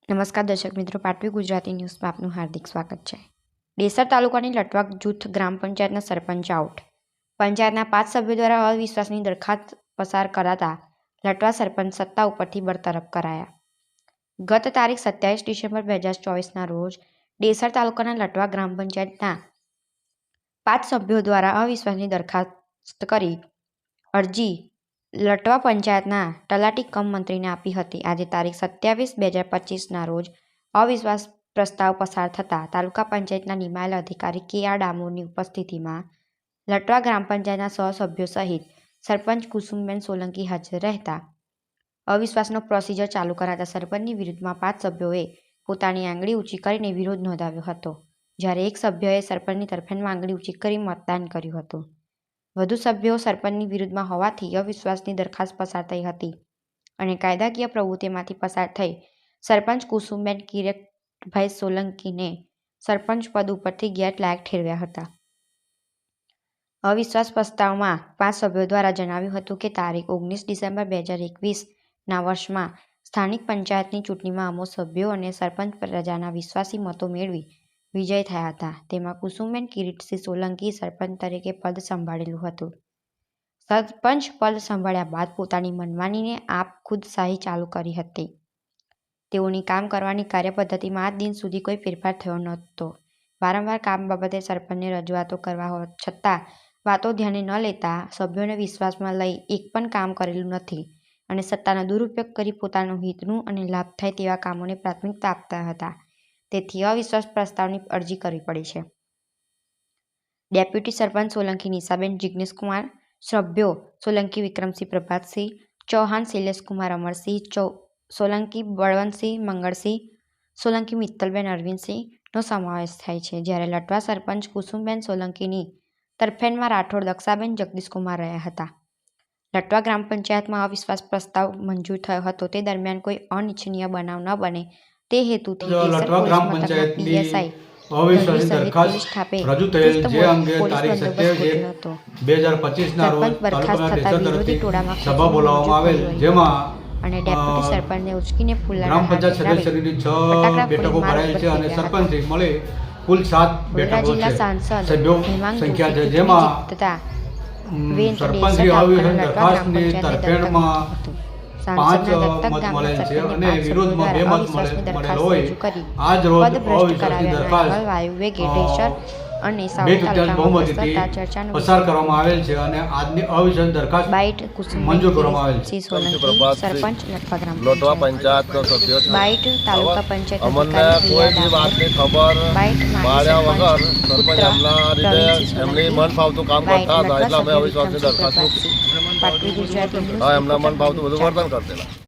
નમસ્કાર દર્શક મિત્રો, પાટવી ગુજરાતી ન્યૂઝમાં આપનું હાર્દિક સ્વાગત છે। ડેસર તાલુકાની લટવા જૂથ ગ્રામ પંચાયતના સરપંચ આઉટ। પંચાયતના 5 સભ્યો દ્વારા અવિશ્વાસની દરખાસ્ત પસાર કરાતા લટવા સરપંચ સત્તા ઉપરથી બરતરફ કરાયા। ગત તારીખ 27 ડિસેમ્બર 2024ના રોજ ડેસર તાલુકાના લટવા ગ્રામ પંચાયતના 5 સભ્યો દ્વારા અવિશ્વાસની દરખાસ્ત કરી અરજી લટવા પંચાયતના તલાટી કમ મંત્રીને આપી હતી। આજે તારીખ 27/2025ના રોજ અવિશ્વાસ પ્રસ્તાવ પસાર થતાં તાલુકા પંચાયતના નિમાયેલા અધિકારી કે.આર. ડામોરની ઉપસ્થિતિમાં લટવા ગ્રામ પંચાયતના સહસભ્યો સહિત સરપંચ કુસુમબેન સોલંકી હાજર રહેતા અવિશ્વાસનો પ્રોસિજર ચાલુ કરાતા સરપંચની વિરુદ્ધમાં 5 સભ્યોએ પોતાની આંગળી ઊંચી કરીને વિરોધ નોંધાવ્યો હતો, જ્યારે એક સભ્યએ સરપંચની તરફેણમાં આંગળી ઊંચી કરી મતદાન કર્યું હતું। વધુ સભ્યો સરપંચની વિરુદ્ધમાં હોવાથી અવિશ્વાસની દરખાસ્ત પસાર થઈ હતી અને કાયદાકીય પ્રવૃત્તિમાંથી પસાર થઈ સરપંચ કુસુમબેન કિરીટભાઈ સોલંકીને સરપંચ પદ ઉપરથી ગેરલાયક ઠેરવ્યા હતા। અવિશ્વાસ પ્રસ્તાવમાં 5 સભ્યો દ્વારા જણાવ્યું હતું કે તારીખ 19 ડિસેમ્બર 2021ના વર્ષમાં સ્થાનિક પંચાયતની ચૂંટણીમાં અમો સભ્યો અને સરપંચ પ્રજાના વિશ્વાસી મતો મેળવી વિજય થયા હતા। તેમાં કુસુમબેન કિરીટસિંહ સોલંકી સરપંચ તરીકે પદ સંભાળેલું હતું। સરપંચ પદ સંભાળ્યા બાદ પોતાની મનમાનીને આપ ખુદશાહી ચાલુ કરી હતી। તેઓની કામ કરવાની કાર્યપદ્ધતિમાં આજ દિન સુધી કોઈ ફેરફાર થયો નહોતો। વારંવાર કામ બાબતે સરપંચને રજૂઆતો કરવા હોવા છતાં વાતો ધ્યાને ન લેતા સભ્યોને વિશ્વાસમાં લઈ એક પણ કામ કરેલું નથી અને સત્તાનો દુરુપયોગ કરી પોતાનું હિતનું અને લાભ થાય તેવા કામોને પ્રાથમિકતા આપતા હતા। તેથી અવિશ્વાસ પ્રસ્તાવની અરજી કરવી પડી છે। ડેપ્યુટી સરપંચ સોલંકી નિશાબેન જિગ્નેશકુમાર, સભ્યો સોલંકી વિક્રમસિંહ પ્રભાતસિંહ, ચૌહાણ શૈલેષકુમાર અમરસિંહ, સોલંકી બળવંતસિંહ મંગળસિંહ, સોલંકી મિત્તલબેન અરવિંદસિંહનો સમાવેશ થાય છે, જ્યારે લટવા સરપંચ કુસુમબેન સોલંકીની તરફેણમાં રાઠોડ દક્ષાબેન જગદીશકુમાર રહ્યા હતા। લટવા ગ્રામ પંચાયતમાં અવિશ્વાસ પ્રસ્તાવ મંજૂર થયો હતો તે દરમિયાન કોઈ અનિચ્છનીય બનાવ ન બને તે હેતુથી લટવા ગ્રામ પંચાયતની અવિશ્વાસની દરખાસ્ત રજૂ થયેલ જે અંગે તારીખ 27/2025ના રોજ તાલુકાના ડેસર તરફથી સભા બોલાવવામાં આવેલ, જેમાં અને ડેપ્યુટી સરપંચને ઉચકીને ગ્રામ પંચાયત સદસ્યની 6 બેઠકો ભરાયેલ છે અને સરપંચથી મળી કુલ 7 બેઠકો છે। સભ્યો સંખ્યા છે, જેમાં સરપંચની અવિશ્વાસની દરખાસ્તની તરફેણમાં 5 મત મળેલ છે અને વિરોધમાં 2 મત મળેલ હોય। આજ રોજ અવિશ્વાસની દરખાસ્ત 2/3 બહુમતીથી પસાર કરવામાં આવેલ છે અને આજની અવિશ્વાસ દરખાસ્ત મંજૂર કરવામાં આવેલ છે। સરપંચ લટવા પંચાયતનો સભ્યો છે। તાલુકા પંચાયત અમને કોઈ બી વાતની ખબર પાડ્યા વગર સરપંચ એમના રીતે એમની મન ફાવતું કામ કરતા હતા, એટલે અમે અવિશ્વાસની દરખાસ્ત પાટવી ગુજરાતી એમના મન ફાવતું બધું વર્તન કરતેલા।